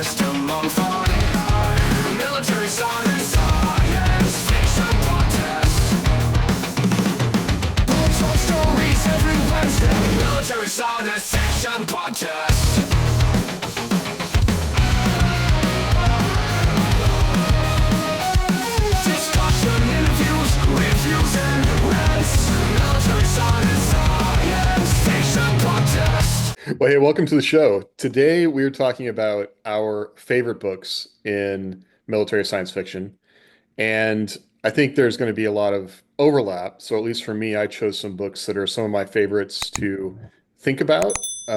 system on thought. Military science fiction podcast. Books or stories every Wednesday. Military science fiction podcast. Discussion, interviews, reviews, and rants. Military science fiction podcast. Well, hey, welcome to the show. Today we're talking about our favorite books in military science fiction. And I think there's going to be a lot of overlap. So at least for me, I chose some books that are some of my favorites to think about. We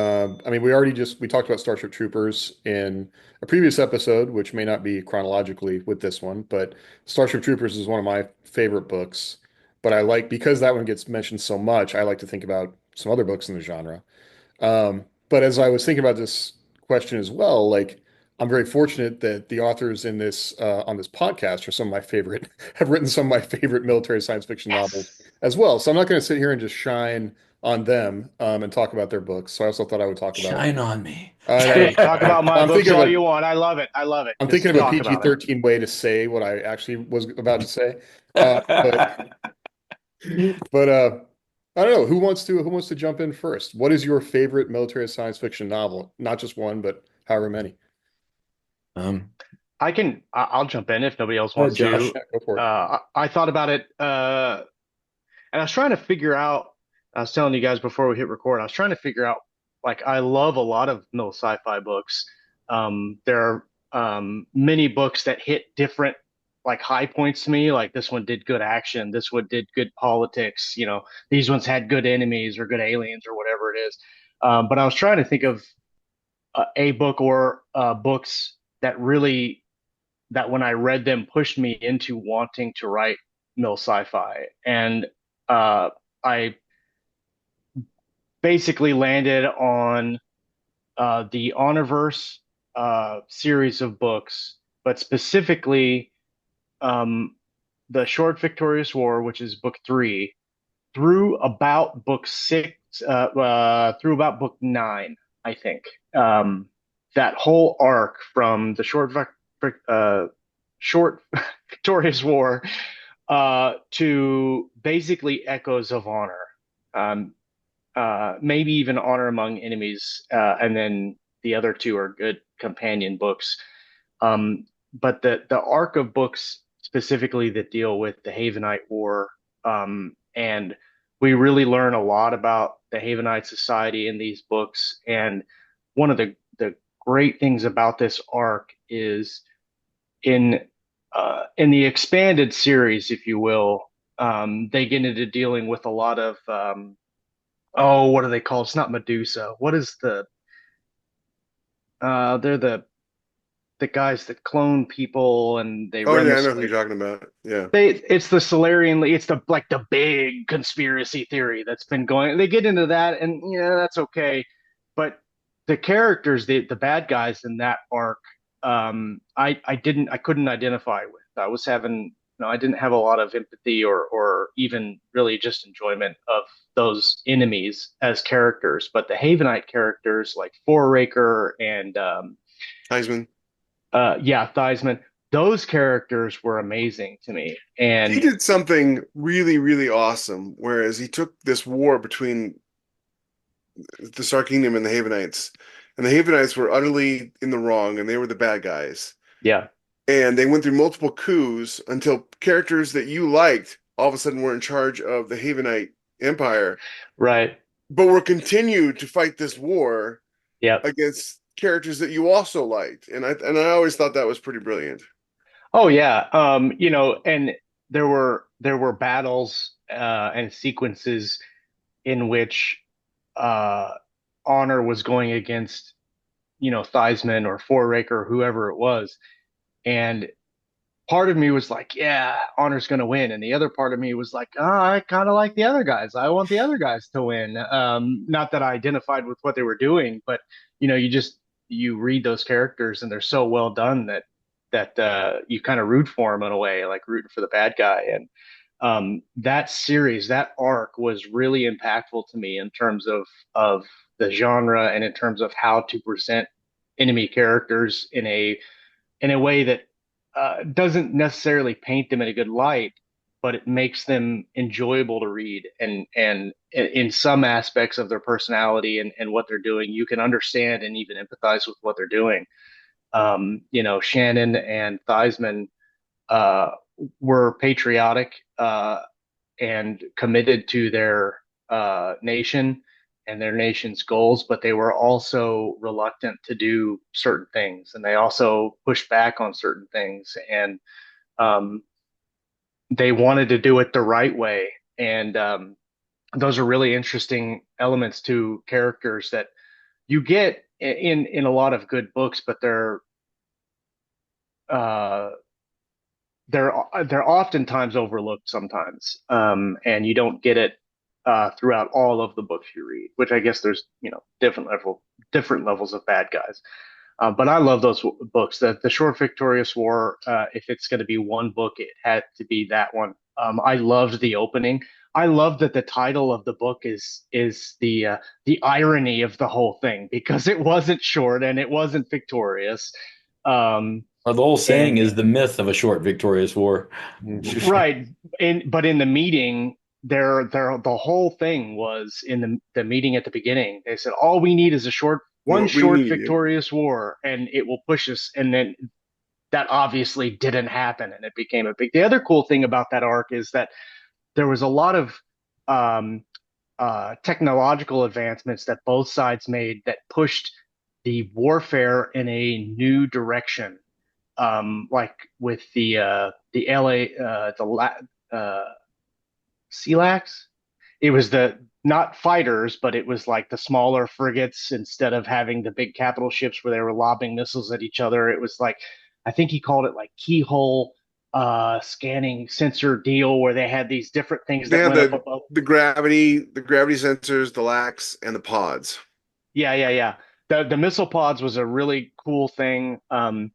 talked about Starship Troopers in a previous episode, which may not be chronologically with this one, but Starship Troopers is one of my favorite books. But because that one gets mentioned so much, I like to think about some other books in the genre. But as I was thinking about this question as well, like I'm very fortunate that the authors in this on this podcast are some of my favorite have written some of my favorite military science fiction novels as well. So I'm not going to sit here and just shine on them and talk about their books. So I also thought I would talk about. Shine on me. I Hey, know. talk about my I'm books thinking of all a, you want. I love it. I love it. I'm Just thinking of a talk about it. PG-13 way to say what I actually was about to say. But I don't know who wants to jump in first. What is your favorite military science fiction novel? Not just one, but however many. I'll jump in if nobody else wants Josh. to. Yeah, go for it. I thought about it, and I was trying to figure out. I was telling you guys before we hit record. I was trying to figure out. Like, I love a lot of mil sci-fi books. There are many books that hit different like high points to me. Like this one did good action. This one did good politics. You know, these ones had good enemies or good aliens or whatever it is. But I was trying to think of a book or books that when I read them pushed me into wanting to write mil sci-fi. And I basically landed on the Honorverse series of books, but specifically the Short Victorious War, which is book 3, through about book 6, through about book 9, I think. That whole arc from the Short Victorious War to basically Echoes of Honor. Maybe even Honor Among Enemies, and then the other two are good companion books. But the arc of books specifically that deal with the Havenite War, and we really learn a lot about the Havenite society in these books. And one of the great things about this arc is in the expanded series, if you will, they get into dealing with a lot of what are they called? It's not Medusa. What is they're the guys that clone people and they Oh run yeah, the I know who you're talking about. Yeah. it's the Solarian, it's the big conspiracy theory that's been going. They get into that, and that's okay. But the characters, the bad guys in that arc, I couldn't identify with. I was having I didn't have a lot of empathy or even really just enjoyment of those enemies as characters. But the Havenite characters like Forraker and Heisman. Theismann, those characters were amazing to me. And He did something really, really awesome, whereas he took this war between the Star Kingdom and the Havenites, and the Havenites were utterly in the wrong, and they were the bad guys. yeah, And they went through multiple coups until characters that you liked all of a sudden were in charge of the Havenite Empire, right. but were continued to fight this war Yeah. against characters that you also liked. And I always thought that was pretty brilliant. Oh yeah. And there were battles and sequences in which Honor was going against, Theismann or Forraker or whoever it was. And part of me was like, yeah, Honor's going to win. And the other part of me was like, oh, I kind of like the other guys. I want the other guys to win. Not that I identified with what they were doing, but, you read those characters and they're so well done that you kind of root for them in a way, like rooting for the bad guy. And that series, that arc was really impactful to me in terms of the genre and in terms of how to present enemy characters in a way that doesn't necessarily paint them in a good light, but it makes them enjoyable to read. And in some aspects of their personality and what they're doing, you can understand and even empathize with what they're doing. Shannon and Theismann uh, were patriotic and committed to their nation and their nation's goals, but they were also reluctant to do certain things, and they also pushed back on certain things, and um, they wanted to do it the right way. And those are really interesting elements to characters that you get in a lot of good books, but uh, they're they're oftentimes overlooked sometimes, and you don't get it throughout all of the books you read. Which I guess there's different levels of bad guys. But I love those books. The Short Victorious War. If it's going to be one book, it had to be that one. I loved the opening. I love that the title of the book is the irony of the whole thing, because it wasn't short and it wasn't victorious. Um, Or the whole saying and is the myth of a short victorious war. Mhm. Right. But in the meeting, the whole thing was in the meeting at the beginning. They said all we need is one What we short need. victorious war, and it will push us. And then that obviously didn't happen, and it became a big. The other cool thing about that arc is that there was a lot of um, technological advancements that both sides made that pushed the warfare in a new direction. Like with the LA CLAX. It was the not fighters, but it was like the smaller frigates instead of having the big capital ships where they were lobbing missiles at each other. It was like I think he called it like keyhole scanning sensor deal where they had these different things They that had went up above. the gravity sensors, the lax, and the pods. Yeah, yeah, yeah. The missile pods was a really cool thing. And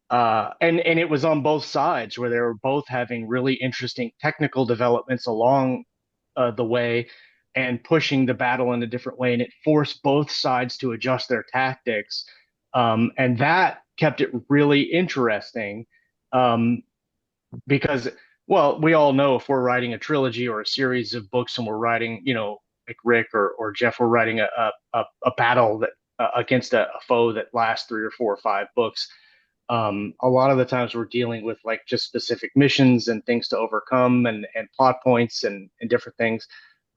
it was on both sides where they were both having really interesting technical developments along the way and pushing the battle in a different way, and it forced both sides to adjust their tactics, and that kept it really interesting, um, because well, we all know if we're writing a trilogy or a series of books and we're writing, like Rick or Jeff, we're writing a battle that against a foe that lasts 3 or 4 or 5 books. A lot of the times we're dealing with like just specific missions and things to overcome and plot points and different things.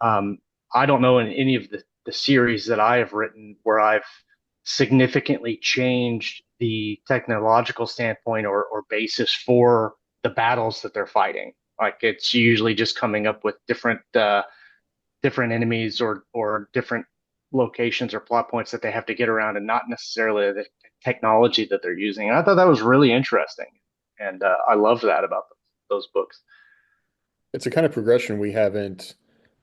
Um, I don't know in any of the series that I have written where I've significantly changed the technological standpoint or basis for the battles that they're fighting. Like it's usually just coming up with different enemies or different locations or plot points that they have to get around, and not necessarily the technology that they're using. And I thought that was really interesting, and I love that about those books. It's a kind of progression we haven't.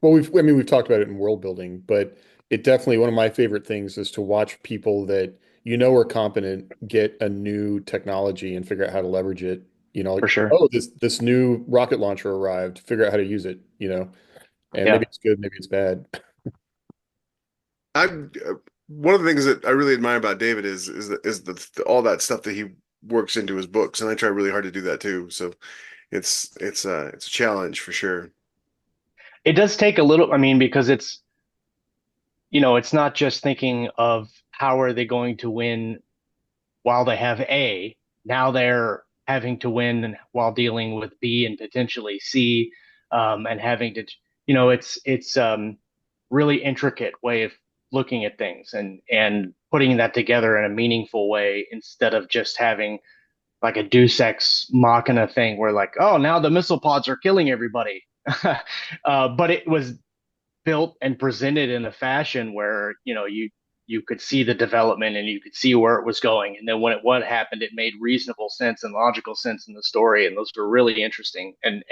Well, I mean, we've talked about it in world building, but it definitely one of my favorite things is to watch people that are competent get a new technology and figure out how to leverage it. For Like, sure. oh, this new rocket launcher arrived, figure out how to use it, and maybe Yeah. it's good, maybe it's bad. I One of the things that I really admire about David is all that stuff that he works into his books, and I try really hard to do that too. So it's a challenge for sure. It does take a little, I mean, because it's not just thinking of how are they going to win while they have A. Now they're having to win while dealing with B and potentially C, and having to, it's really intricate way of looking at things and putting that together in a meaningful way instead of just having like a Deus Ex Machina thing where like, oh, now the missile pods are killing everybody. But it was built and presented in a fashion where you could see the development and you could see where it was going, and then when what happened, it made reasonable sense and logical sense in the story, and those were really interesting and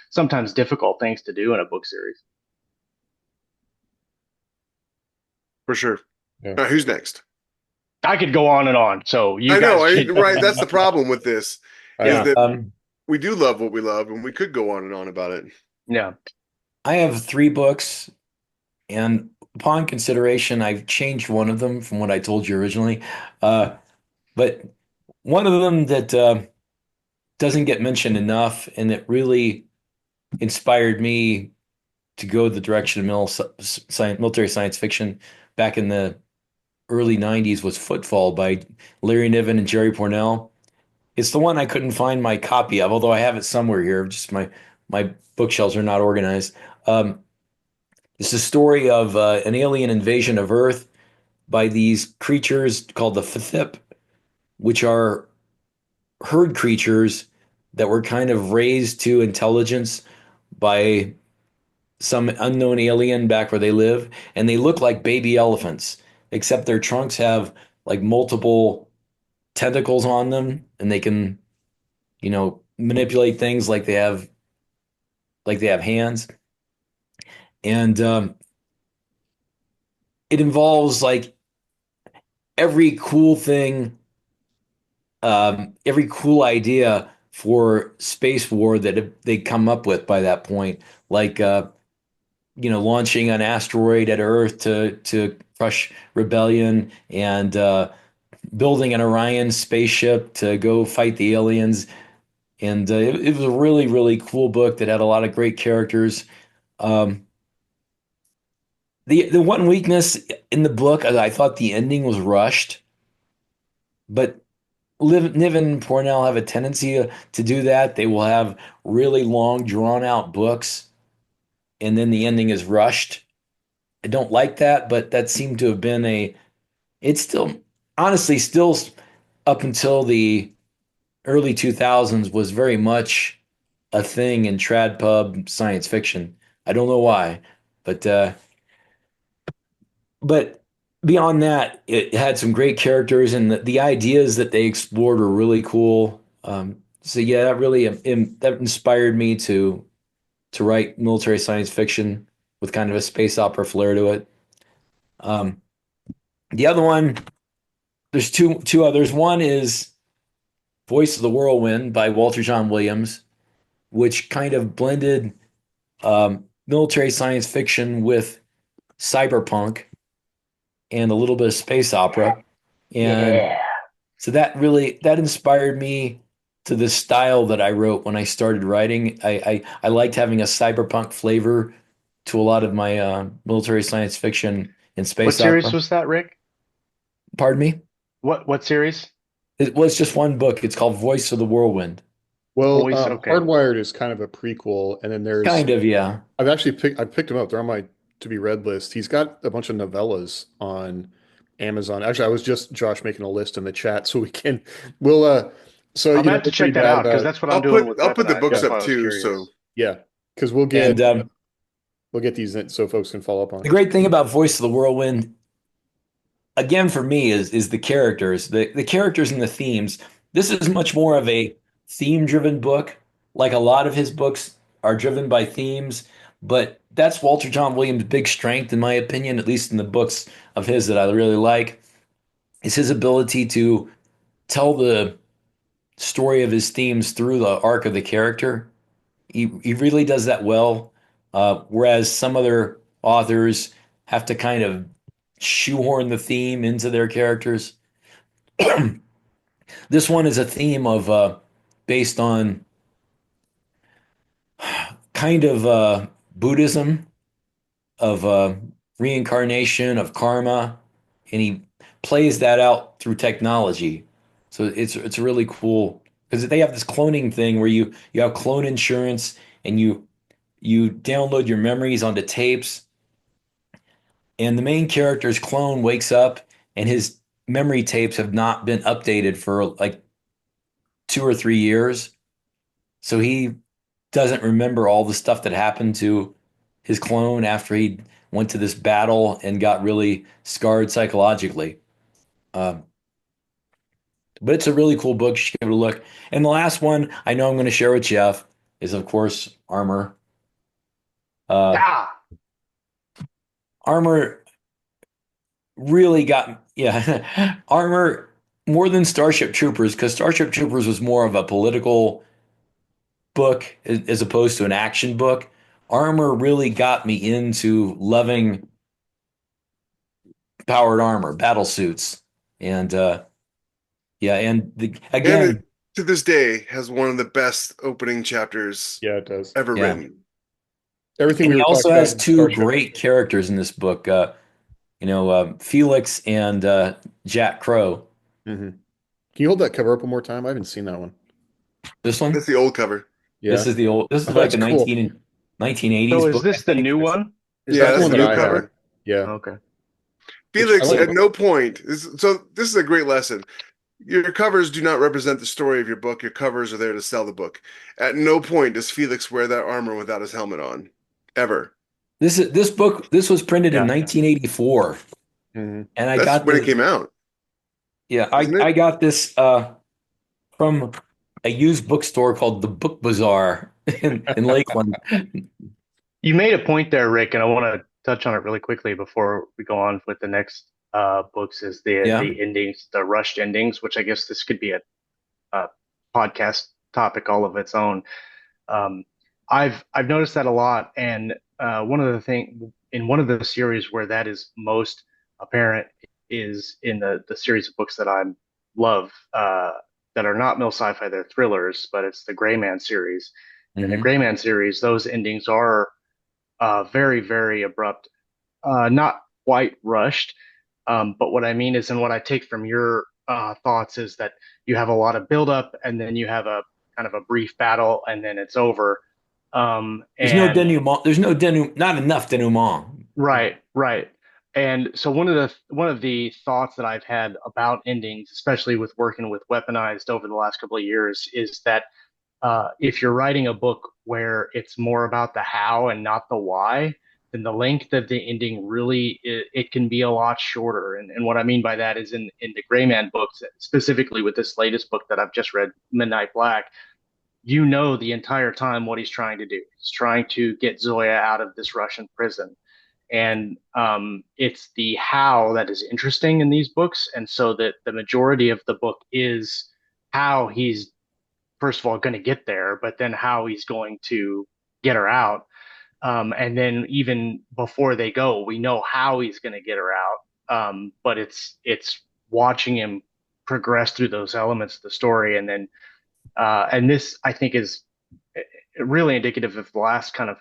sometimes difficult things to do in a book series. For sure. Yeah. All right, who's next? I could go on and on, so you I know, guys can. right? That's the problem with this is Yeah, I, that we do love what we love, and we could go on and on about it. yeah. I have 3 books, and upon consideration, I've changed one of them from what I told you originally. Uh, But one of them that doesn't get mentioned enough, and it really inspired me to go the direction of military science fiction back in the early 90s was Footfall by Larry Niven and Jerry Pournelle. It's the one I couldn't find my copy of, although I have it somewhere here. Just my bookshelves are not organized. Um, it's the story of an alien invasion of Earth by these creatures called the Fthip, which are herd creatures that were kind of raised to intelligence by some unknown alien back where they live, and they look like baby elephants, except their trunks have like multiple tentacles on them, and they can, manipulate things like they have hands. And it involves like every cool thing, every cool idea for space war that they come up with by that point, like launching an asteroid at Earth to crush rebellion, and building an Orion spaceship to go fight the aliens. And it was a really, really cool book that had a lot of great characters. Um, the one weakness in the book, I thought the ending was rushed, but Niven and Pournelle have a tendency to do that. They will have really long, drawn out books, and then the ending is rushed. I don't like that, but that seemed to have been it's still, honestly, still up until the early 2000s was very much a thing in trad pub science fiction. I don't know why, but but beyond that, it had some great characters, and the ideas that they explored were really cool. So yeah, that really that inspired me to write military science fiction with kind of a space opera flair to it. Um, the other one, there's two others. One is Voice of the Whirlwind by Walter John Williams, which kind of blended military science fiction with cyberpunk and a little bit of space opera. And Yeah. so that inspired me to the style that I wrote when I started writing. I liked having a cyberpunk flavor to a lot of my military science fiction and What space series opera. was that, Rick? Pardon me? What series? It was just one book. It's called Voice of the Whirlwind. Well, Voice. Okay. Hardwired is kind of a prequel, and then there's Kind of, yeah. I picked him up. They're on my to be read list. He's got a bunch of novellas on Amazon. Actually, I was just Josh making a list in the chat so we can we'll so I'm gonna have to we're pretty check that bad out because about that's what I'm doing with I'll put the weaponized. books That's yeah, up why I was too. So curious. yeah, because And we'll get these in so folks can follow up on the it. great thing about Voice of the Whirlwind, again, for me, is the characters, the characters and the themes. This is much more of a theme-driven book. Like a lot of his books are driven by themes, but that's Walter John Williams' big strength, in my opinion, at least in the books of his that I really like, is his ability to tell the story of his themes through the arc of the character. He really does that well. Whereas some other authors have to kind of shoehorn the theme into their characters. This one is a theme of based on kind of Buddhism, of reincarnation, of karma, and he plays that out through technology. So it's really cool because they have this cloning thing where you have clone insurance, and you download your memories onto tapes, and the main character's clone wakes up and his memory tapes have not been updated for like 2 or 3 years. So he doesn't remember all the stuff that happened to his clone after he went to this battle and got really scarred psychologically. Um, but it's a really cool book. You should give it a look. And the last one I know I'm going to share with Jeff is, of course, Armor. Uh, Yeah. Armor really got, yeah, Armor more than Starship Troopers, because Starship Troopers was more of a political book as opposed to an action book. Armor really got me into loving powered armor, battle suits, and Yeah, and And it, again, to this day, has one of the best opening chapters Yeah, it does. ever yeah, written. Everything and we he were also talking about has in two Starship. great characters in this book. Felix and Jack Crow. Hmm. Can you hold that cover up one more time? I haven't seen that one. This one, That's the old cover. Yeah. this is Oh, like that's a cool. 1980s So is book, I this the think. new one? Is Yeah, That's that the that's the one the that new new I have. cover? cover. Yeah. Okay. Which I Felix, like. at no point, so this is a great lesson. Your covers do not represent the story of your book. Your covers are there to sell the book. At no point does Felix wear that armor without his helmet on. Ever. This was printed in Yeah. 1984, Mhm. and I That's got when it came the out, yeah, isn't I it? got this from a used bookstore called the Book Bazaar in Lakeland. You made a point there, Rick, and I want to touch on it really quickly before we go on with the next books. Is Yeah. the endings, the rushed endings, which I guess this could be a podcast topic all of its own. Um, I've noticed that a lot, and one of the thing in one of the series where that is most apparent is in the series of books that I love that are not mill sci-fi, they're thrillers, but it's the Gray Man series. And in the Hmm. Gray Man series, those endings are very, very abrupt, not quite rushed. But what I mean is, and what I take from your thoughts is that you have a lot of buildup, and then you have a kind of a brief battle, and then it's over. There's no And denouement. There's no not enough denouement. right, right. And so one of the thoughts that I've had about endings, especially with working with weaponized over the last couple of years, is that if you're writing a book where it's more about the how and not the why, then the length of the ending really it can be a lot shorter. And what I mean by that is in the Gray Man books, specifically with this latest book that I've just read, Midnight Black, you know the entire time what he's trying to do. He's trying to get Zoya out of this Russian prison. And it's the how that is interesting in these books. And so that the majority of the book is how he's first of all going to get there, but then how he's going to get her out. And then even before they go, we know how he's going to get her out. But it's watching him progress through those elements of the story, and then and this I think is really indicative of the last kind of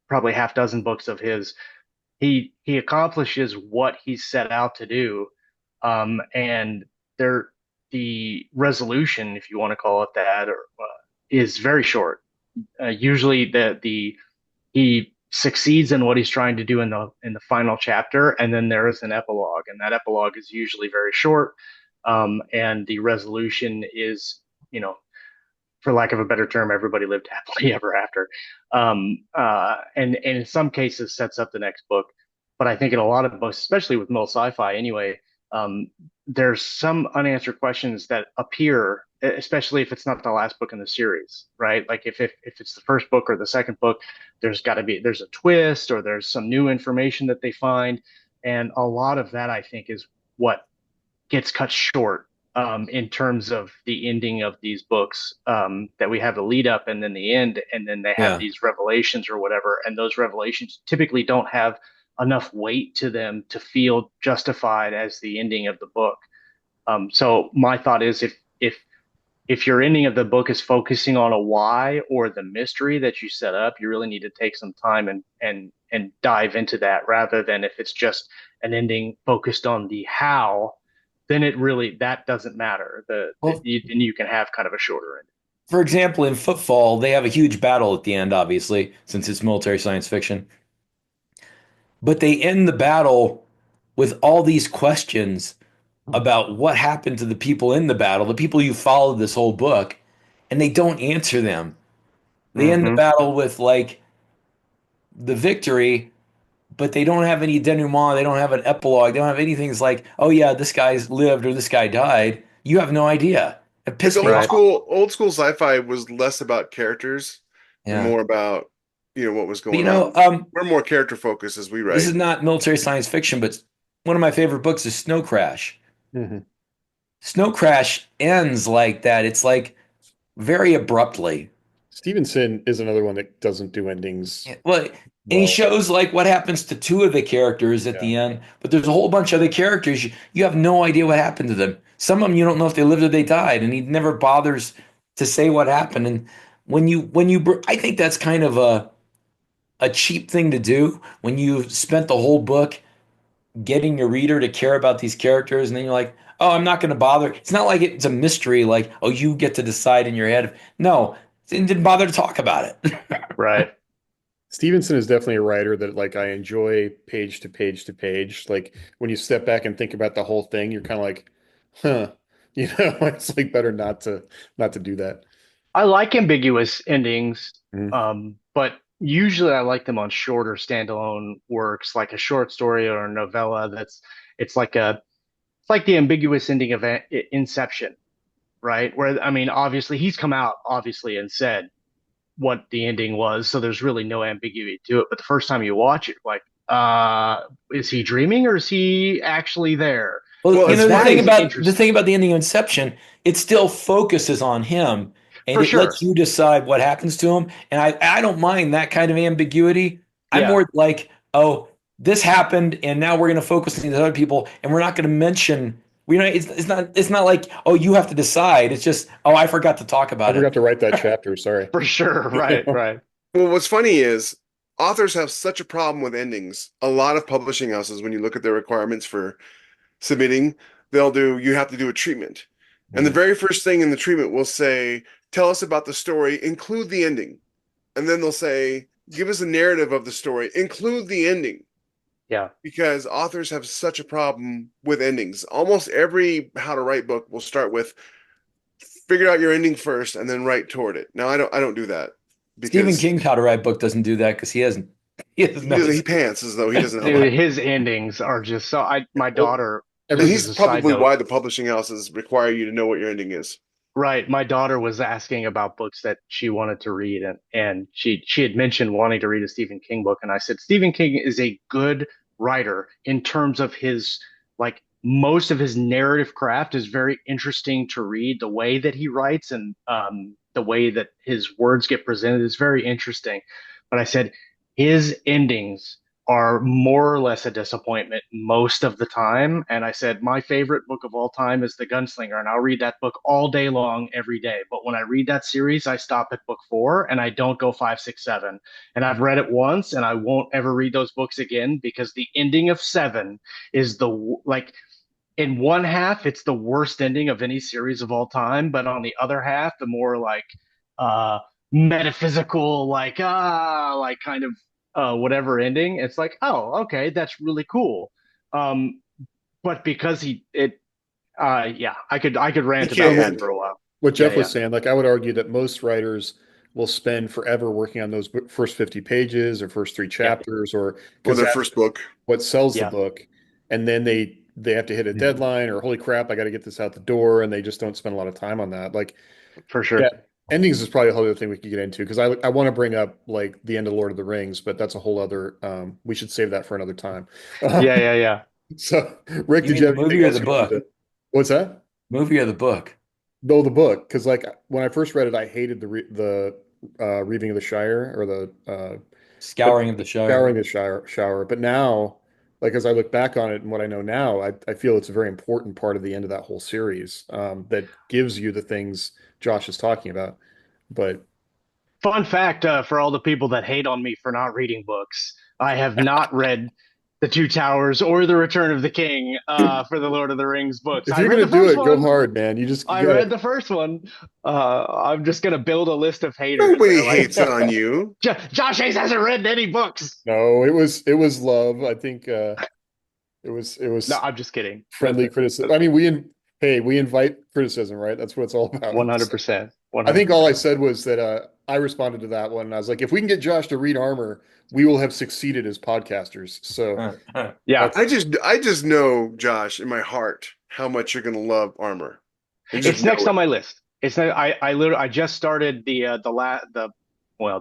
probably half dozen books of his. He accomplishes what he set out to do, and there the resolution, if you want to call it that, is very short. Usually, the he succeeds in what he's trying to do in the final chapter, and then there is an epilogue, and that epilogue is usually very short, and the resolution is, you know, for lack of a better term, everybody lived happily ever after. And in some cases sets up the next book. But I think in a lot of books, especially with middle sci-fi anyway, um, there's some unanswered questions that appear, especially if it's not the last book in the series, right? Like if it's the first book or the second book, there's a twist or there's some new information that they find. And a lot of that I think is what gets cut short in terms of the ending of these books, that we have the lead up and then the end, and then they have Yeah. these revelations or whatever, and those revelations typically don't have enough weight to them to feel justified as the ending of the book. So my thought is if your ending of the book is focusing on a why or the mystery that you set up, you really need to take some time and dive into that rather than if it's just an ending focused on the how, then it really that doesn't matter. Well, Then you can have kind of a shorter ending. for example, in Footfall, they have a huge battle at the end, obviously, since it's military science fiction. But they end the battle with all these questions about what happened to the people in the battle, the people you followed this whole book, and they don't answer them. They end the Mm-hmm. battle with like the victory, but they don't have any denouement. They don't have an epilogue. They don't have anything. It's like, oh yeah, this guy's lived or this guy died. You have no idea. It It's pissed me off. old school sci-fi was less about characters and Yeah. more about, what was But going on. We're more character focused as we this write. is not military science fiction, but one of my favorite books is Snow Crash. Mhm. Snow Crash ends like that. It's like very abruptly. Stevenson is another one that doesn't do endings. Well, And he well. shows like what happens to two of the characters at Yeah. the end, but there's a whole bunch of other characters. You have no idea what happened to them. Some of them you don't know if they lived or they died, and he never bothers to say what happened. And I think that's kind of a cheap thing to do when you've spent the whole book getting your reader to care about these characters, and then you're like, oh, I'm not going to bother. It's not like it's a mystery, like, oh, you get to decide in your head. No, didn't bother to talk about it. Right. Stevenson is definitely a writer that like I enjoy page to page to page. Like when you step back and think about the whole thing, you're kind of like, huh, it's like better not to do that. I like ambiguous endings, Mhm. but usually I like them on shorter standalone works, like a short story or a novella. It's like it's like the ambiguous ending of Inception, right? Where I mean, obviously he's come out obviously and said what the ending was, so there's really no ambiguity to it. But the first time you watch it, like, is he dreaming or is he actually there? Well, Well, you it's know, That is the interesting thing about the ending of Inception, it still focuses on him and for it lets sure. you decide what happens to him. And I don't mind that kind of ambiguity. I'm Yeah, more like, oh, this happened and now we're going to focus on these other people and we're not going to mention, it's not like, oh, you have to decide. It's just, oh, I forgot to talk I about it. forgot to write that chapter. Sorry. for sure. Right, right. Well, what's funny is authors have such a problem with endings. A lot of publishing houses, when you look at their requirements for submitting, you have to do a treatment. And the Mhm. very first thing in the treatment will say, tell us about the story, include the ending. And then they'll say, give us a narrative of the story, include the ending. Yeah, Because authors have such a problem with endings. Almost every how to write book will start with figure out your ending first and then write toward it. Now I don't do that Stephen because King's How to Write Book doesn't do that because he doesn't know. he pants as though he doesn't know. dude, his endings are just so. My Well, daughter, And just every as he's a side probably note, why the publishing houses require you to know what your ending is. right? My daughter was asking about books that she wanted to read, and she had mentioned wanting to read a Stephen King book, and I said Stephen King is a good writer in terms of his like most of his narrative craft is very interesting to read. The way that he writes and the way that his words get presented is very interesting. But I said his endings are more or less a disappointment most of the time. And I said, my favorite book of all time is The Gunslinger, and I'll read that book all day long, every day. But when I read that series, I stop at book 4 and I don't go 5, 6, 7. And I've read it once and I won't ever read those books again because the ending of 7 is like, in one half, it's the worst ending of any series of all time. But on the other half, the more like uh metaphysical, like kind of whatever ending, it's like, oh, okay, that's really cool. Um, but because yeah, I could He rant can't about that end. for a while. what Yeah, Jeff yeah, was saying, like I would argue that most writers will spend forever working on those first 50 pages or first three yeah, chapters, or Or because their that's first book. what sells the yeah, book. And then they have to hit a deadline, or holy crap, I got to get this out the door, and they just don't spend a lot of time on that. Like, for yeah, sure. endings is probably a whole other thing we could get into because I want to bring up like the end of Lord of the Rings, but that's a whole other we should save that for another time. Yeah, yeah, yeah. So Rick, You did mean you the have anything movie or else the you wanted book? to? What's that? Movie or the book? No, the book, because like when I first read it, I hated the Reaving of the Shire or the but Scouring of the Shire. scouring the shower. But now, like as I look back on it and what I know now, I feel it's a very important part of the end of that whole series that gives you the things Josh is talking about. But Fun fact for all the people that hate on me for not reading books, I have not read The Two Towers or The Return of the King for the Lord of the Rings books. if I you're read gonna the do first it, go one. hard, man. You I gotta. read the first one. I'm just gonna build a list of haters. Nobody They're like, hates on you. Josh Hayes hasn't read any books. No, it was love. I think it No, was I'm just kidding. friendly criticism. I mean, hey, we invite criticism, right? That's what it's all about. So 100%. I think all I 100%. said was that I responded to that one, and I was like, if we can get Josh to read Armor, we will have succeeded as podcasters. So Yeah, that's I just know, Josh, in my heart, how much you're gonna love Armor. I just it's know next it. on my list. It's not, I literally I just started the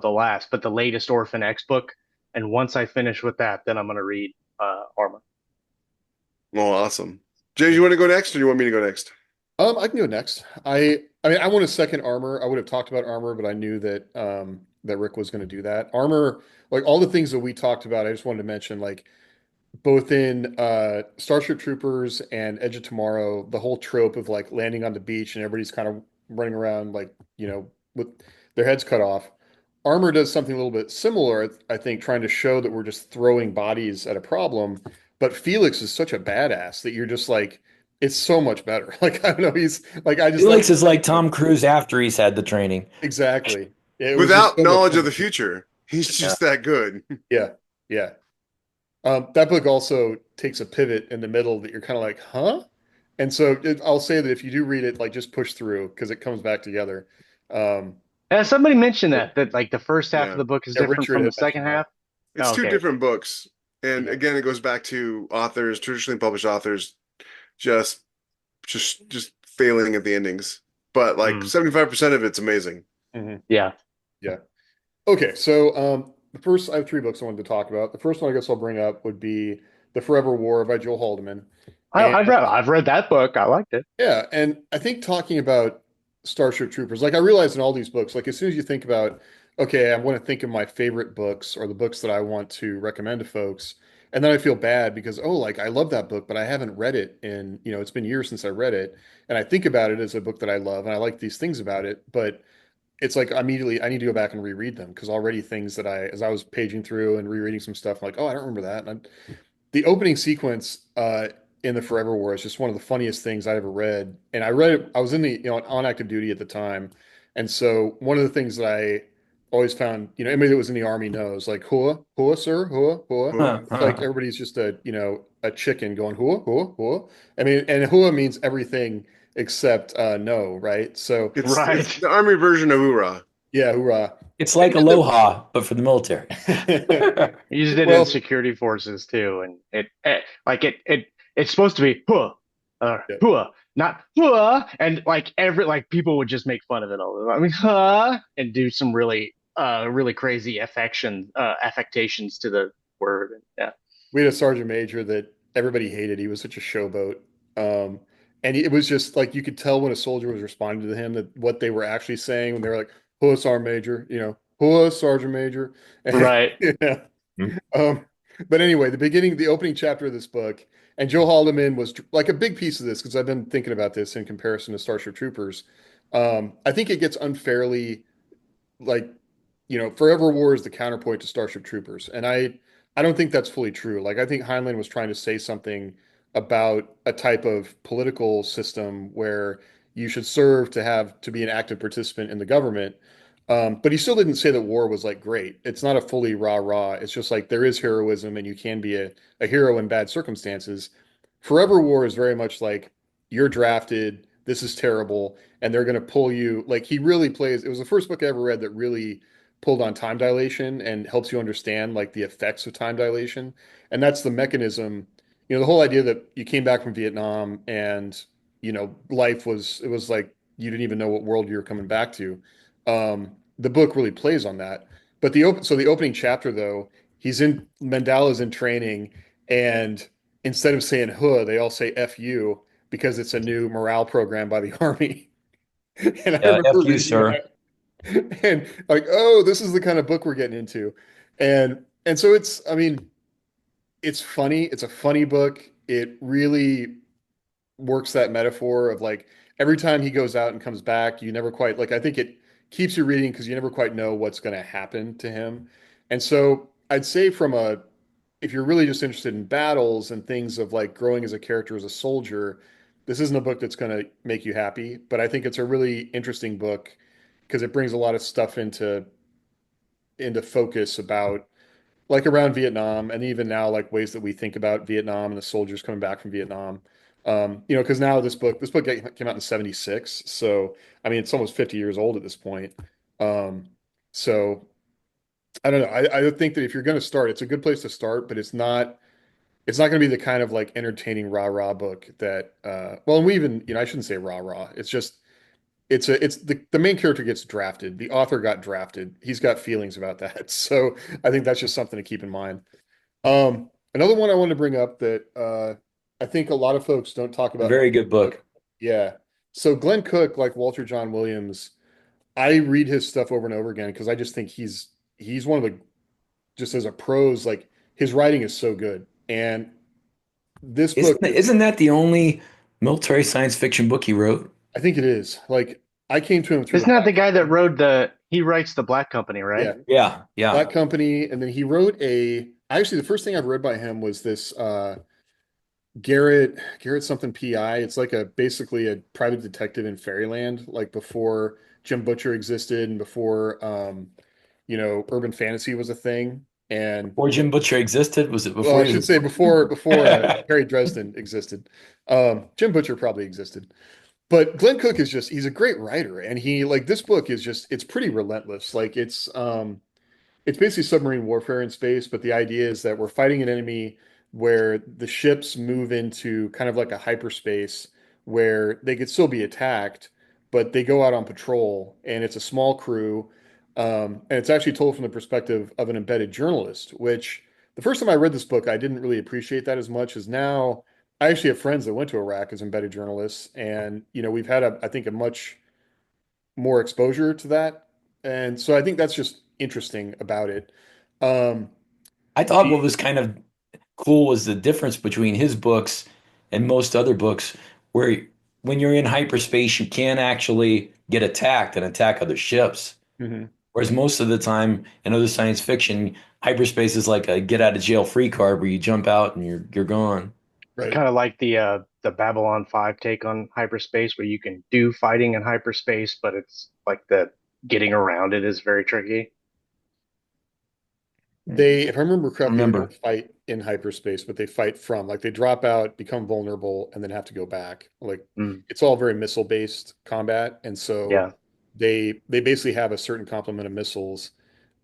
last but the latest Orphan X book, and once I finish with that, then I'm gonna read Armor. Well, awesome. Jay, you want to go next, or do you want me to go next? I can go next. I mean, I want a second Armor. I would have talked about Armor, but I knew that that Rick was going to do that. Armor, like all the things that we talked about, I just wanted to mention, like both in Starship Troopers and Edge of Tomorrow, the whole trope of like landing on the beach and everybody's kind of running around like, with their heads cut off. Armor does something a little bit similar, I think, trying to show that we're just throwing bodies at a problem. But Felix is such a badass that you're just like, it's so much better. Like, I don't know, he's like, I just Felix like is like Tom Cruise after he's had the training. exactly. It was just Without so much knowledge of fun. the future. He's Yeah. just that good. Yeah, yeah. That book also takes a pivot in the middle that you're kind of like, huh? And so I'll say that if you do read it, like just push through because it comes back together. Um, And somebody mentioned that like the first half of Yeah. the book is yeah, different Richard from the had second mentioned that. half. It's Oh, two okay. different books. And Yeah. again, it goes back to authors, traditionally published authors, just just failing at the endings. But like Mm, 75% of it's amazing. Mhm. yeah. Yeah. Okay, so the first I have three books I wanted to talk about. The first one I guess I'll bring up would be The Forever War by Joel Haldeman. And I've read that book. I liked it. yeah, and I think talking about Starship Troopers, like I realize in all these books, like as soon as you think about, okay, I want to think of my favorite books or the books that I want to recommend to folks, and then I feel bad because, oh, like I love that book, but I haven't read it in, it's been years since I read it, and I think about it as a book that I love and I like these things about it, but it's like immediately I need to go back and reread them because already things that as I was paging through and rereading some stuff, I'm like, oh, I don't remember that. And the opening sequence in the Forever War is just one of the funniest things I ever read. And I read it, I was in the, on active duty at the time. And so one of the things that I always found, anybody that was in the army knows, like, hua, hua, sir, hua, hua. Huh. It's like everybody's just a chicken going hua, hua, hua. I mean, and hua means everything except no, right? So It's Right. the army version of Hoorah. yeah, hoorah. It's like Aloha, but for the military. He used it in Well, security forces too, and it's supposed to be yeah. hua, not hua, and like people would just make fun of it all the time. I mean, huh, and do some really crazy affectations to the word. Yeah, We had a sergeant major that everybody hated. He was such a showboat. Um, and it was just like you could tell when a soldier was responding to him that what they were actually saying when they were like, "Whoa, sergeant major," "Whoa, sergeant major." right. Yeah. Um, but anyway, the opening chapter of this book, and Joe Haldeman was like a big piece of this because I've been thinking about this in comparison to Starship Troopers. I think it gets unfairly like Forever War is the counterpoint to Starship Troopers, and I don't think that's fully true. Like I think Heinlein was trying to say something about a type of political system where you should serve to be an active participant in the government. But he still didn't say that war was like great. It's not a fully rah-rah. It's just like there is heroism and you can be a hero in bad circumstances. Forever War is very much like you're drafted, this is terrible, and they're going to pull you. Like he really plays, it was the first book I ever read that really pulled on time dilation and helps you understand like the effects of time dilation. And that's the mechanism, the whole idea that you came back from Vietnam and, life it was like you didn't even know what world you were coming back to. The book really plays on that. But the opening chapter though, Mandela's in training and instead of saying huh, they all say F you because it's a new morale program by the army. And I Yeah, remember F you, reading sir. that and like, oh, this is the kind of book we're getting into. And so I mean, it's funny. It's a funny book. It really works that metaphor of like every time he goes out and comes back, you never quite like I think it keeps you reading because you never quite know what's going to happen to him. And so I'd say if you're really just interested in battles and things of like growing as a character as a soldier, this isn't a book that's going to make you happy, but I think it's a really interesting book because it brings a lot of stuff into focus about like around Vietnam and even now like ways that we think about Vietnam and the soldiers coming back from Vietnam. Because now this book came out in 76, so I mean it's almost 50 years old at this point. Um, so I don't know. I think that if you're going to start, it's a good place to start, but it's not going to be the kind of like entertaining rah-rah book that well, and we even, I shouldn't say rah-rah. It's just it's the main character gets drafted. The author got drafted. He's got feelings about that. So I think that's just something to keep in mind. Another one I wanted to bring up that I think a lot of folks don't talk about enough. Very good book. Yeah. So Glenn Cook, like Walter John Williams, I read his stuff over and over again because I just think he's one of the just as a prose, like his writing is so good. And this book Isn't that the only military science fiction book he wrote? I think it is. Like I came to him through the Isn't that the Black guy that Company. wrote he writes the Black Company, right? Yeah, Yeah, yeah. Black Company, and then he wrote a. Actually, the first thing I've read by him was this Garrett something PI. It's like a basically a private detective in fairyland, like before Jim Butcher existed and before urban fantasy was a thing. And Before Jim Butcher existed, was it well, before I he should was say born? before Harry Dresden existed. Jim Butcher probably existed. But Glenn Cook is just he's a great writer and he like this book is just it's pretty relentless. Like it's basically submarine warfare in space, but the idea is that we're fighting an enemy where the ships move into kind of like a hyperspace where they could still be attacked, but they go out on patrol and it's a small crew. And it's actually told from the perspective of an embedded journalist, which the first time I read this book, I didn't really appreciate that as much as now I actually have friends that went to Iraq as embedded journalists. And, we've had I think a much more exposure to that. And so I think that's just interesting about it. Um, I thought what was kind of cool was the difference between his books and most other books, where when you're in hyperspace, you can actually get attacked and attack other ships. mhm, Whereas most of the time in other science fiction, hyperspace is like a get out of jail free card where you jump out and you're gone. right. Kind of like the Babylon 5 take on hyperspace, where you can do fighting in hyperspace, but it's like the getting around it is very tricky. If I remember correctly, they Remember. don't fight in hyperspace, but they fight from like they drop out, become vulnerable, and then have to go back. Like Mm, it's all very missile-based combat, and so yeah. they basically have a certain complement of missiles.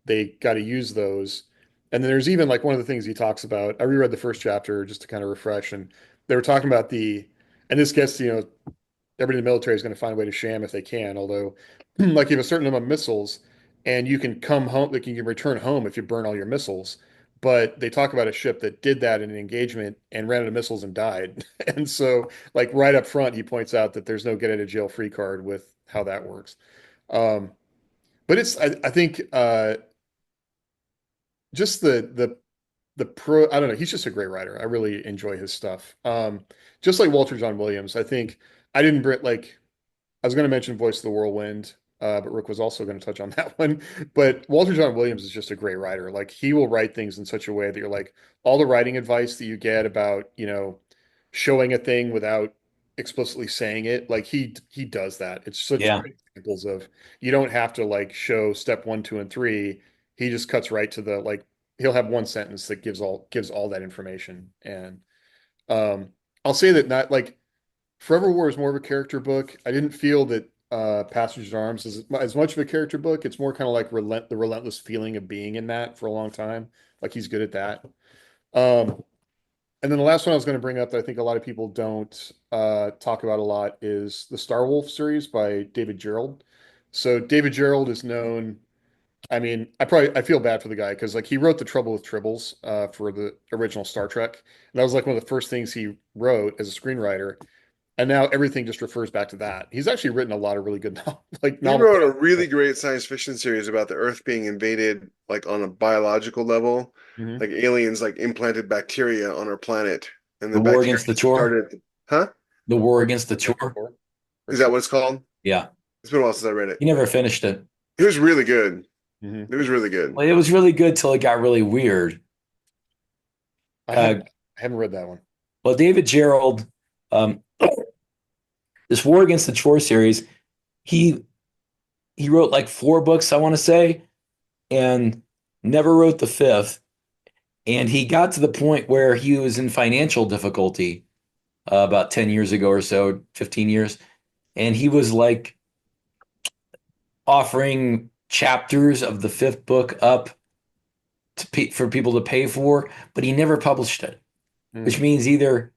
They got to use those. And then there's even like one of the things he talks about. I reread the first chapter just to kind of refresh, and they were talking about and this gets, everybody in the military is going to find a way to sham if they can. Although, like you have a certain number of missiles, and you can come home, like you can return home if you burn all your missiles. But they talk about a ship that did that in an engagement and ran out of missiles and died. And so, like right up front, he points out that there's no get out of jail free card with how that works. Um, but I think just the pro. I don't know. He's just a great writer. I really enjoy his stuff. Just like Walter John Williams. I think I didn't like. I was going to mention Voice of the Whirlwind, but Rick was also going to touch on that one. But Walter John Williams is just a great writer. Like he will write things in such a way that you're like all the writing advice that you get about, showing a thing without explicitly saying it. Like he does that. It's such Yeah. great examples of you don't have to like show step one, two, and three. He just cuts right to the like he'll have one sentence that gives all that information. And um I'll say that not like Forever War is more of a character book. I didn't feel that Passengers in Arms is as much of a character book. It's more kind of like the relentless feeling of being in that for a long time. Like he's good at that. Um, and then the last one I was going to bring up that I think a lot of people don't talk about a lot is the Star Wolf series by David Gerrold. So David Gerrold is known. I mean, I feel bad for the guy because like he wrote The Trouble with Tribbles for the original Star Trek, and that was like one of the first things he wrote as a screenwriter. And now everything just refers back to that. He's actually written a lot of really good He novels. wrote a really great science fiction series about the Earth being invaded, like on a biological level, Mhm. like aliens like implanted bacteria on our planet, and The the War bacteria Against the Chore. started. Huh? The War Or Against the Chore. Is that what it's called? Yeah. It's been a while since I read it. He never finished it. It was really good. Mhm. It was really good. Well, it was really good till it got really weird. I Uh, haven't, I haven't read that one. well, David Gerald, um, this War Against the Chore series, he he wrote like four books, I want to say, and never wrote the fifth. And he got to the point where he was in financial difficulty about 10 years ago or so, 15 years. And he was like offering chapters of the fifth book up for people to pay for, but he never published it, which Mm. means either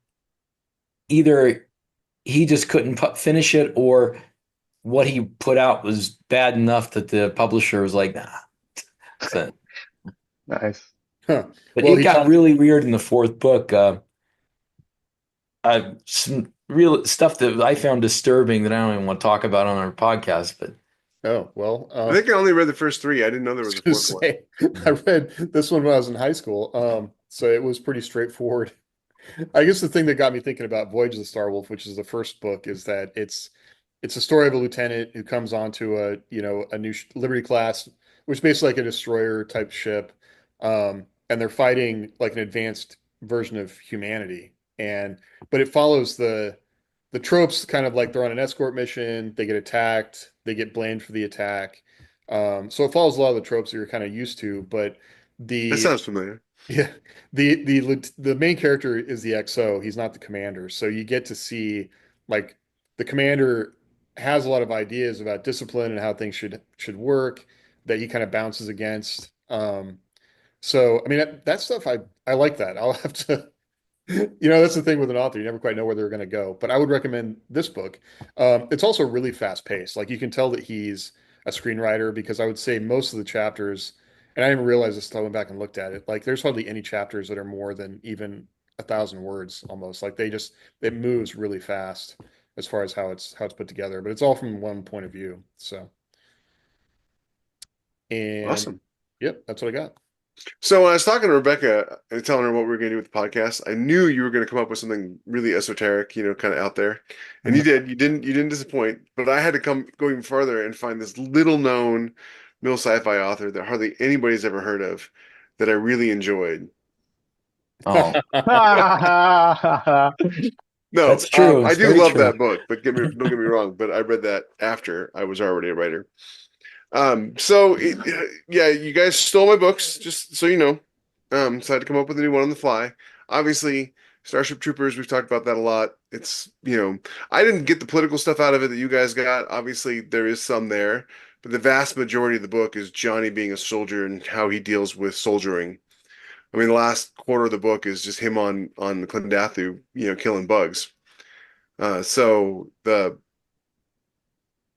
he just couldn't finish it, or what he put out was bad enough that the publisher was like, nah. So, Nice. Huh. but Well, it he got talked. really weird in the fourth book. Some real stuff that I found disturbing that I don't even want to talk about on our podcast. But Oh, well, I think I only read the first three. I didn't know there was a I was fourth one. gonna say, I read this one when I was in high school. So it was pretty straightforward. I guess the thing that got me thinking about Voyage of the Star Wolf, which is the first book, is that it's a story of a lieutenant who comes onto a new Liberty class, which is basically like a destroyer type ship, and they're fighting like an advanced version of humanity, and but it follows the tropes, kind of like they're on an escort mission, they get attacked, they get blamed for the attack. So it follows a lot of the tropes that you're kind of used to, but That the sounds familiar. yeah, the main character is the XO. He's not the commander. So you get to see like the commander has a lot of ideas about discipline and how things should work that he kind of bounces against. So I mean that stuff I like that. I'll have to that's the thing with an author. You never quite know where they're going to go. But I would recommend this book. It's also really fast paced. Like you can tell that he's a screenwriter because I would say most of the chapters, and I didn't realize this until I went back and looked at it. Like there's hardly any chapters that are more than even 1,000 words almost. Like it moves really fast as far as how it's put together. But it's all from one point of view. So, and Awesome. yep, that's what I got. So when I was talking to Rebecca and telling her what we were going to do with the podcast, I knew you were going to come up with something really esoteric, kind of out there. And you did. You didn't disappoint. But I had to go even farther and find this little known mill sci-fi author that hardly anybody's ever heard of that I really enjoyed. Oh, No, that's true. I It's do very love true. that book, but don't get me wrong, but I read that after I was already a writer. Yeah, you guys stole my books, just so you know. So I had to come up with a new one on the fly. Obviously, Starship Troopers, we've talked about that a lot. I didn't get the political stuff out of it that you guys got. Obviously, there is some there, but the vast majority of the book is Johnny being a soldier and how he deals with soldiering. I mean, the last quarter of the book is just him on Clendathu, killing bugs. So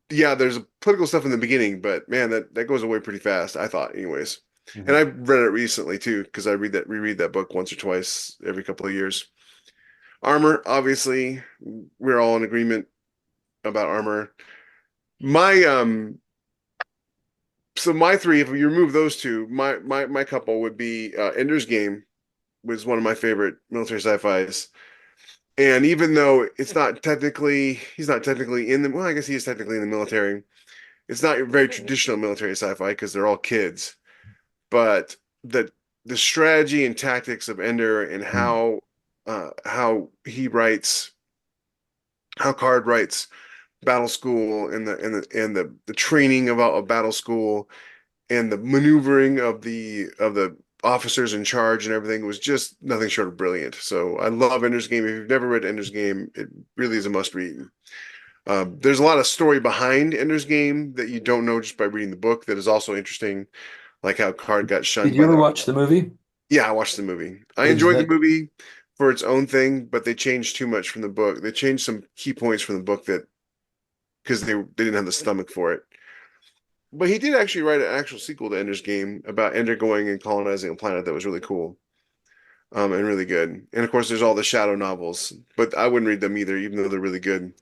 there's a political stuff in the beginning, but man, that goes away pretty fast, I thought, anyways. And Mhm. I read it recently too, because I reread that book once or twice every couple of years. Armor, obviously, we're all in agreement about armor. My so my three, if you remove those two, my couple would be Ender's Game was one of my favorite military sci-fis. And even though he's not technically I guess he is technically in the military. It's not very traditional military sci-fi because they're all kids, but the strategy and tactics of Ender and Mm. how he writes, how Card writes Battle School and the training about a battle school and the maneuvering of the officers in charge and everything was just nothing short of brilliant. So I love Ender's Game. If you've never read Ender's Game, it really is a must read. There's a lot of story behind Ender's Game that you don't know just by reading the book that is also interesting, like how Card got Did shunned you by ever the. watch the movie? Yeah, I watched the movie. I Is enjoyed the that movie for its own thing, but they changed too much from the book. They changed some key points from the book that because they didn't have the stomach for it. But he did actually write an actual sequel to Ender's Game about Ender going and colonizing a planet that was really cool, and really good. And of course, there's all the Shadow novels, but I wouldn't read them either, even though they're really good.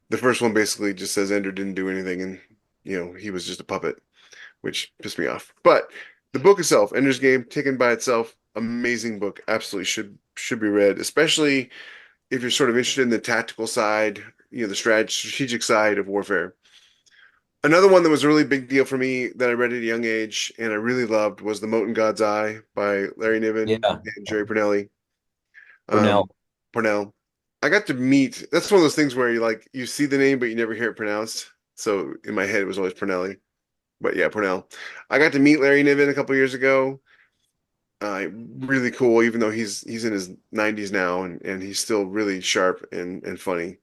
The first one basically just says Ender didn't do anything, and he was just a puppet, which pissed me off. But the book itself, Ender's Game, taken by itself, amazing book. Absolutely should be read, especially if you're sort of interested in the tactical side, the strategic side of warfare. Another one that was a really big deal for me that I read at a young age and I really loved was The Mote in God's Eye by Larry Niven yeah, and Jerry Pournelle. Pournelle? Um, Pournelle. I got to meet. That's one of those things where you see the name but you never hear it pronounced. So in my head it was always Pournelle. But yeah, Pournelle. I got to meet Larry Niven a couple years ago. Really cool, even though he's in his 90s now and he's still really sharp and funny.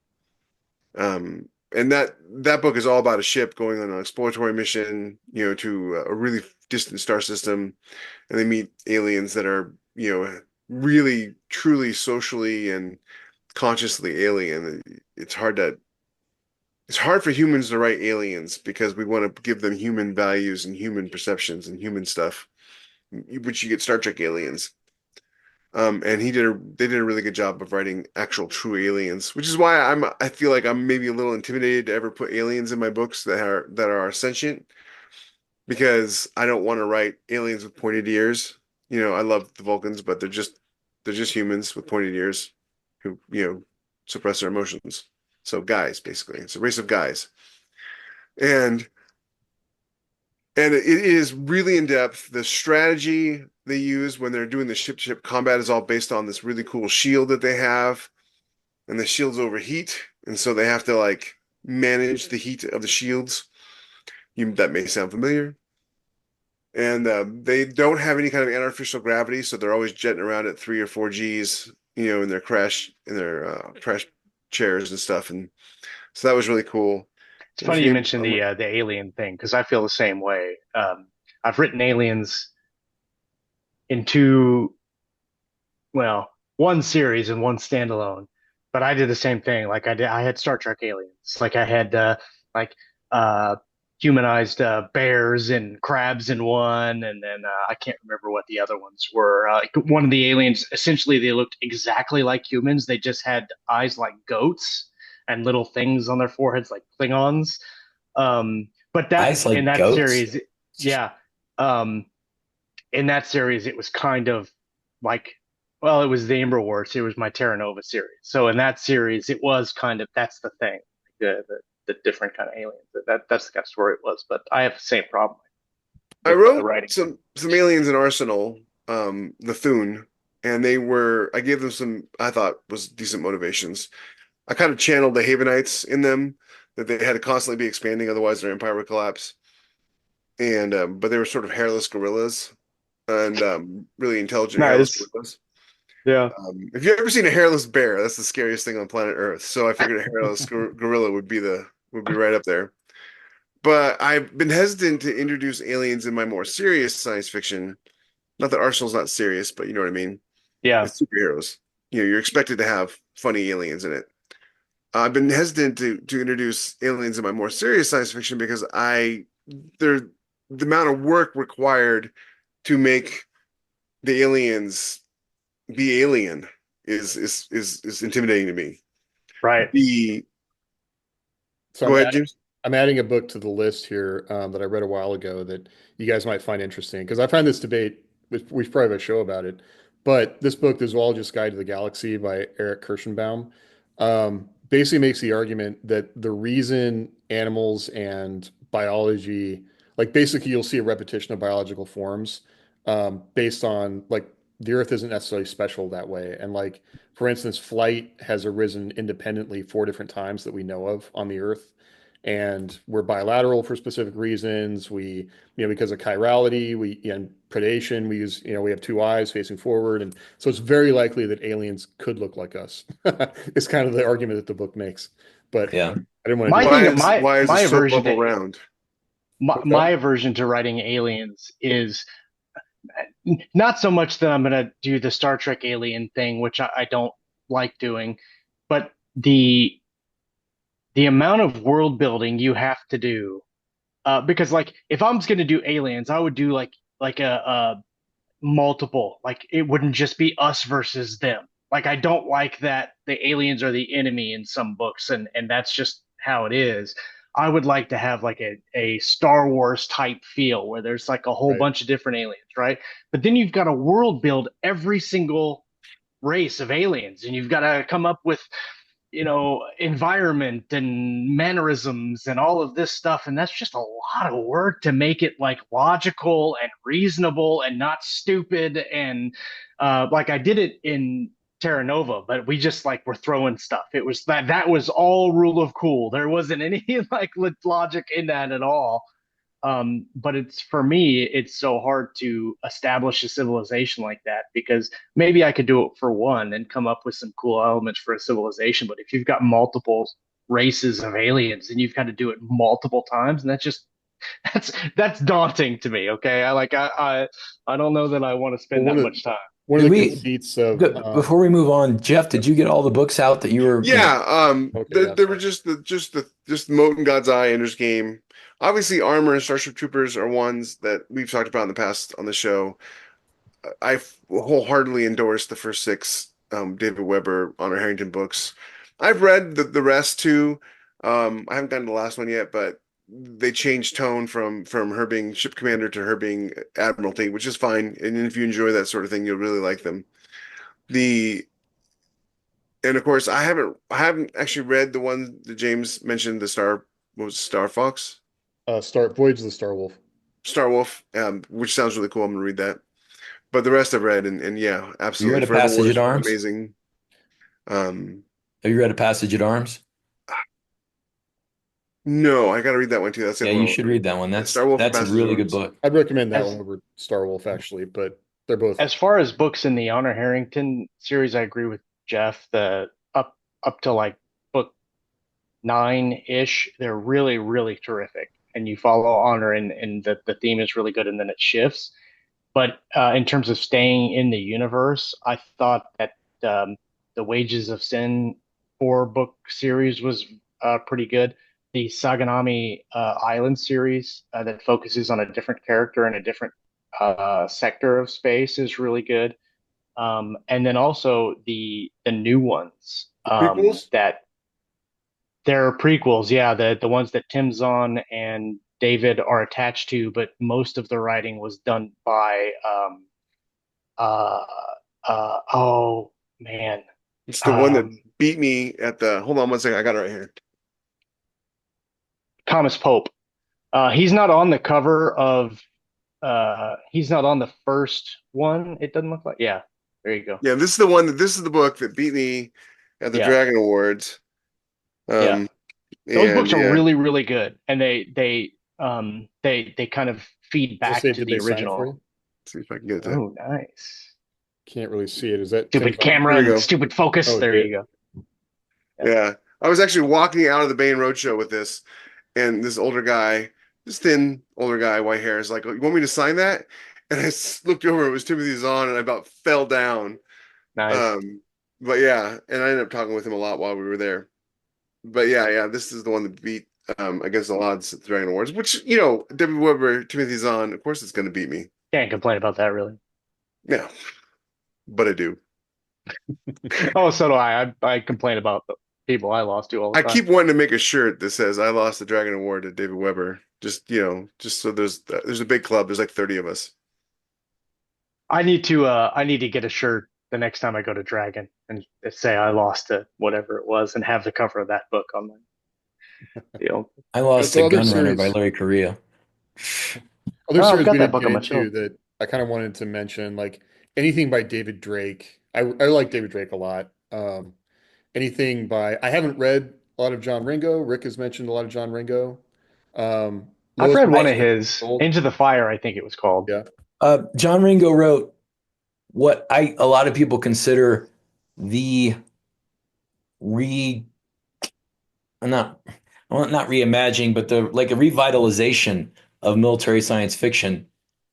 And that book is all about a ship going on an exploratory mission, to a really distant star system, and they meet aliens that are, really truly socially and consciously alien. It's hard for humans to write aliens because we want to give them human values and human perceptions and human stuff, which you get Star Trek aliens. And they did a really good job of writing actual true aliens, which is why I feel like I'm maybe a little intimidated to ever put aliens in my books that are sentient, because I don't want to write aliens with pointed ears. I love the Vulcans, but they're just humans with pointed ears who, suppress their emotions. So guys, basically. It's a race of guys. And it is really in depth. The strategy they use when they're doing the ship-to-ship combat is all based on this really cool shield that they have, and the shields overheat, and so they have to like manage the heat of the shields. That may sound familiar. And they don't have any kind of artificial gravity, so they're always jetting around at 3 or 4 Gs, in their crash chairs and stuff. And so that was really cool. It's funny you mentioned the alien thing because I feel the same way. I've written aliens in one series and one standalone, but I did the same thing. Like I had Star Trek aliens. Like I had like uh, humanized bears and crabs in one, and then I can't remember what the other ones were. Like one of the aliens, essentially, they looked exactly like humans. They just had eyes like goats and little things on their foreheads like Klingons. But Eyes in like that goats. series, yeah. Um, in that series, it was kind of like, well, it was the Amber Wars. It was my Terra Nova series. So in that series, it was kind of that's the thing, the different kind of aliens. That's the kind of story it was. But I have the same problem I with the wrote writing. some aliens in Arsenal, the Thun, and I gave them some I thought was decent motivations. I kind of channeled the Havenites in them, that they had to constantly be expanding, otherwise their empire would collapse. And but they were sort of hairless gorillas, and really intelligent hairless Nice. gorillas. Yeah. If you've ever seen a hairless bear, that's the scariest thing on planet Earth. So I figured a hairless gorilla would be right up there. But I've been hesitant to introduce aliens in my more serious science fiction. Not that Arsenal's not serious, but you know what I mean. Yeah. It's superheroes. You're expected to have funny aliens in it. I've been hesitant to introduce aliens in my more serious science fiction because the amount of work required to make the aliens be alien is intimidating to me. Right. The So Go ahead, James. I'm adding a book to the list here that I read a while ago that you guys might find interesting because I find this debate, we've probably have a show about it, but this book, The Zoologist's Guide to the Galaxy by Arik Kershenbaum, basically makes the argument that the reason animals and biology, like basically you'll see a repetition of biological forms based on like the Earth isn't necessarily special that way. And like, for instance, flight has arisen independently 4 different times that we know of on the Earth, and we're bilateral for specific reasons. Because of chirality, and predation, we have 2 eyes facing forward. And so it's very likely that aliens could look like us. It's kind of the argument that the book makes. But Yeah. I didn't want to My do Why thing, that. is my why is the my soap aversion bubble to round? What's my that? aversion to writing aliens is not so much that I'm going to do the Star Trek alien thing, which I don't like doing, but the amount of world building you have to do. Because like if I'm going to do aliens, I would do like a multiple. Like it wouldn't just be us versus them. Like I don't like that the aliens are the enemy in some books, and that's just how it is. I would like to have like a Star Wars type feel where there's like a whole Right. bunch of different aliens, right? But then you've got to world build every single race of aliens, and you've got to come up with environment and mannerisms and all of this stuff. And that's just a lot of work to make it like logical and reasonable and not stupid. And like I did it in Terra Nova, but we just like were throwing stuff. It was that was all rule of cool. There wasn't any like logic in that at all. But it's for me, it's so hard to establish a civilization like that because maybe I could do it for one and come up with some cool elements for a civilization. But if you've got multiple races of aliens and you've got to do it multiple times, and that's daunting to me. Okay, I don't know that I want to spend Well, that much time. one of Did the we, conceits of before we move on, Jeff, did you get all the books out that you were, Yeah, okay, yeah, there were sorry. just Mote and God's Eye, Ender's Game. Obviously, Armor and Starship Troopers are ones that we've talked about in the past on the show. I wholeheartedly endorse the first six David Weber Honor Harrington books. I've read the rest too. I haven't gotten the last one yet, but they changed tone from her being ship commander to her being admiralty, which is fine. And if you enjoy that sort of thing, you'll really like them. The and of course, I haven't actually read the one that James mentioned, the Star what was it, Star Fox, Voyage of the Star Wolf. Star Wolf, which sounds really cool. I'm gonna read that. But the rest I've read, and yeah, Have you absolutely. read A Forever War Passage at is Arms? amazing. Um, Have you read A Passage at Arms? no, I got to read that one too. That's the Yeah, other one I you want should to read. read that one. Yeah, Star Wolf and That's a Passage of really good Arms. book. I'd recommend that one As over Star Wolf actually, but they're both as far as books in the Honor Harrington series, I agree with Jeff. The up to like book 9-ish, they're really, really terrific. And you follow Honor, and the theme is really good, and then it shifts. But in terms of staying in the universe, I thought that the Wages of Sin 4-book series was pretty good. The Saganami Island series that focuses on a different character in a different sector of space is really good. And then also the new ones Prequels? that they're prequels, yeah, the ones that Tim Zahn and David are attached to, but most of the writing was done by uh oh man. It's the one that Um beat me at the. Hold on one second. I got it right here. Thomas Pope. He's not on the cover of he's not on the first one, it doesn't look like. Yeah, there you go. Yeah, this is the one that. This is the book that beat me at the Yeah, Dragon Awards. yeah. Um, Those and books are yeah, really, really good. And they kind of feed just say, back to did the they sign it for original. you? let's see if I can get it. Oh, nice. Can't really see it. Is that Tim Stupid Zahn? Here camera we and go. stupid focus. Oh, There great. you go. Yeah. Yeah, I was actually walking out of the Bain Roadshow with this, and this older guy, this thin older guy, white hair, is like, "You want me to sign that?" And looked over. It was Timothy Zahn, and I about fell down. Nice. Um, but yeah, and I ended up talking with him a lot while we were there. But yeah, this is the one that beat against all odds at the Dragon Awards, which Debbie Weber, Timothy Zahn, of course it's going to beat me. Can't complain about that, really. Yeah, but I do. Oh, so do I. I complain about the people I lost to all the I time. keep wanting to make a shirt that says I lost the Dragon Award to David Weber. Just so there's a big club. There's like 30 of us. I need to get a shirt the next time I go to Dragon and say I lost to whatever it was and have the cover of that book on my deal. I Lost So a other Gunrunner by series, Larry Correia. other Oh, I've series got we that didn't book get on my into shelf. that I kind of wanted to mention, like anything by David Drake. I like David Drake a lot. Anything by I haven't read a lot of John Ringo. Rick has mentioned a lot of John Ringo. I've Lois read one of Lasky, his, Gerrold. Into the Fire, I think it was called. Yeah, John Ringo wrote what a lot of people consider the re not well, not reimagining, but the like a revitalization of military science fiction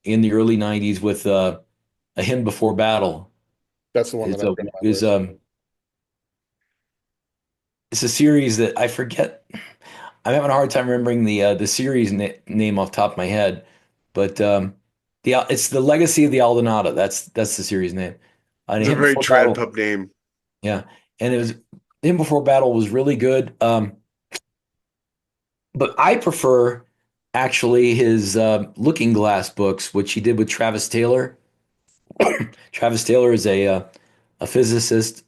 in the early '90s with A Hymn Before Battle. that's the one that It's I've a got on my is list. it's a series that I forget. I'm having a hard time remembering the series name off the top of my head, but it's the Legacy of the Aldenata. That's the series name. And A It's a Hymn very Before trad Battle, pub name. yeah, and it was Hymn Before Battle was really good. But I prefer actually his Looking Glass books, which he did with Travis Taylor. Travis Taylor is a physicist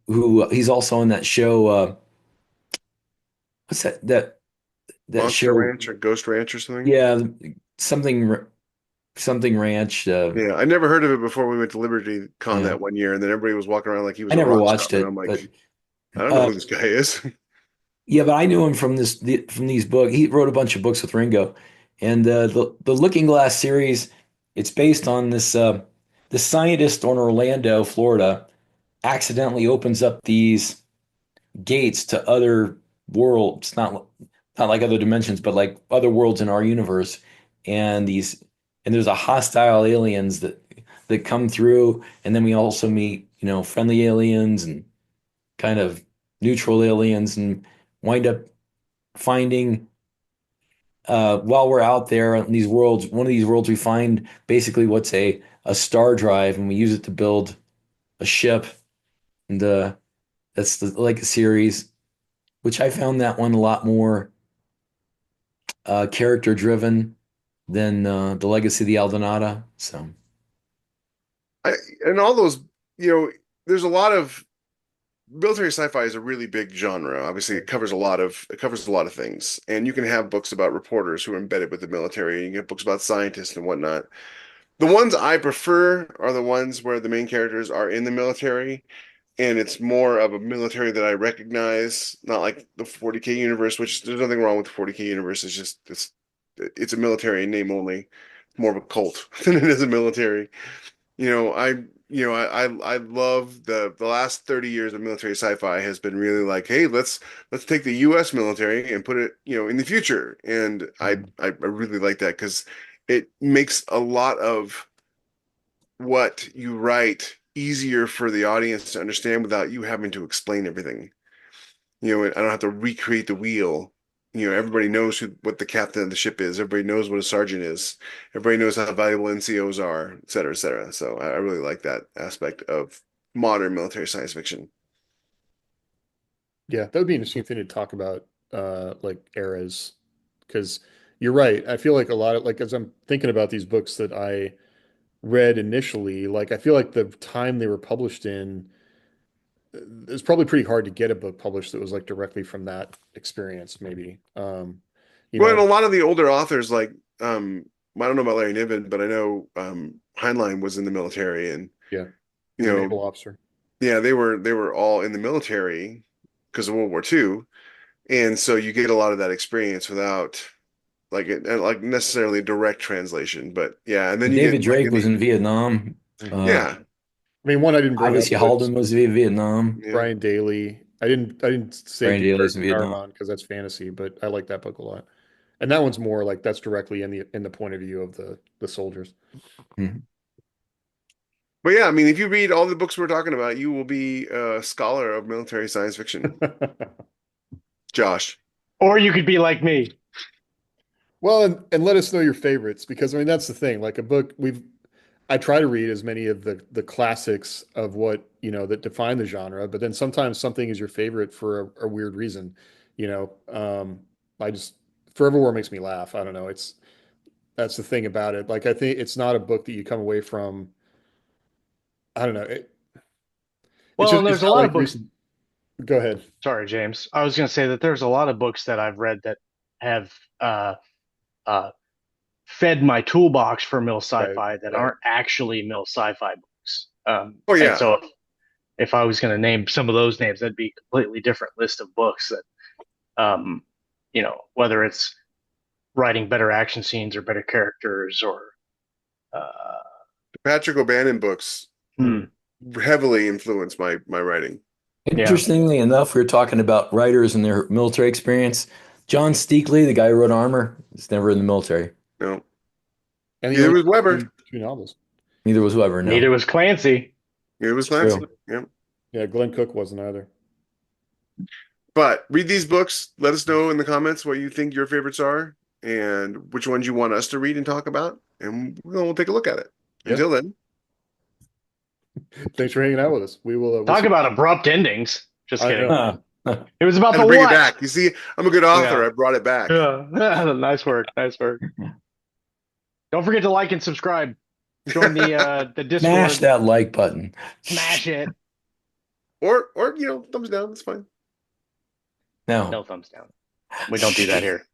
who he's also on that show. What's that Monster show? Ranch or Ghost Ranch or something. Yeah, something something Ranch. Yeah, I never heard of it before we went to Liberty Con Yeah, that one year, and then everybody was walking around like he I was a never rock star, watched and I'm it, like, but I don't know uh, who this guy is. yeah, but I knew him from from these books. He wrote a bunch of books with Ringo, and the Looking Glass series. It's based on this scientist on Orlando, Florida, accidentally opens up these gates to other worlds, not like other dimensions, but like other worlds in our universe, and there's a hostile aliens that come through, and then we also meet friendly aliens and kind of neutral aliens, and wind up finding while we're out there in these worlds, one of these worlds, we find basically what's a star drive, and we use it to build a ship. And that's the like a series, which I found that one a lot more character driven than the Legacy of the Aldenata. So And all those, you know, there's a lot of military sci-fi is a really big genre. Obviously, it covers a lot of things. And you can have books about reporters who are embedded with the military. You can get books about scientists and whatnot. The ones I prefer are the ones where the main characters are in the military, and it's more of a military that I recognize, not like the 40K universe, which there's nothing wrong with the 40K universe. It's just it's a military in name only. It's more of a cult than it is a military. I love the last 30 years of military sci-fi has been really like, hey, let's take the US military and put it, in the future. And I really like that because it makes a lot of what you write easier for the audience to understand without you having to explain everything. I don't have to recreate the wheel. Everybody knows what the captain of the ship is. Everybody knows what a sergeant is. Everybody knows how valuable NCOs are, et cetera, et cetera. So I really like that aspect of modern military science fiction. Yeah, that would be an interesting thing to talk about, like eras, because you're right. I feel like a lot of like as I'm thinking about these books that I read initially, like I feel like the time they were published in, it's probably pretty hard to get a book published that was like directly from that experience, maybe. You Well, and a know, lot of the older authors, like I don't know about Larry Niven, but I know Heinlein was in the military, and yeah, you he's a know, naval officer. yeah, they were all in the military because of World War II, and so you get a lot of that experience without like necessarily direct translation, but yeah, and then you David get like Drake was in Vietnam. Mhm. Uh, yeah, I mean, one I didn't bring up obviously, was Haldeman was in Vietnam. yeah. Brian Daly. I didn't say Brian Declared Daly's in Vietnam. Caravan because that's fantasy, but I like that book a lot. And that one's more like that's directly in the point of view of the soldiers. Mhm. But yeah, I mean, if you read all the books we're talking about, you will be a scholar of military science fiction. Josh. Or you could be like me. Well, and let us know your favorites because I mean that's the thing. Like a book I try to read as many of the classics of what, that define the genre, but then sometimes something is your favorite for a weird reason. You know, I just Forever War makes me laugh. I don't know. That's the thing about it. Like I think it's not a book that you come away from. I don't know. Well, and It's there's a not lot like of books. recent. Go ahead. Sorry, James. I was going to say that there's a lot of books that I've read that have uh, fed my toolbox for mil Right. sci-fi that Right. aren't actually mil sci-fi books. Oh And yeah. so if I was going to name some of those names, that'd be a completely different list of books that, whether it's writing better action scenes or better characters or, uh, Patrick O'Bannon books hmm, heavily influenced my writing. yeah. Interestingly enough, we were talking about writers and their military experience. John Steakley, the guy who wrote Armor, is never in the military. No. And he Neither only was wrote Weber. two novels. Neither was Weber, Neither no. was Clancy. Neither was It's Clancy. true. Yeah. Yeah, Glenn Cook wasn't either. But read these books. Let us know in the comments what you think your favorites are and which ones you want us to read and talk about. And we'll take a look at it. Yeah. Until then. Thanks for hanging out with us. We'll Talk see. about abrupt endings. Just I kidding. know. It was about Had the to bring it what? back. You see, I'm a good author. Yeah. I brought it back. Yeah. Nice work. Nice work. Don't forget to like and subscribe. Join the Discord. Smash that like button. Smash it. Or thumbs down. That's fine. No. No thumbs down. We don't do that here.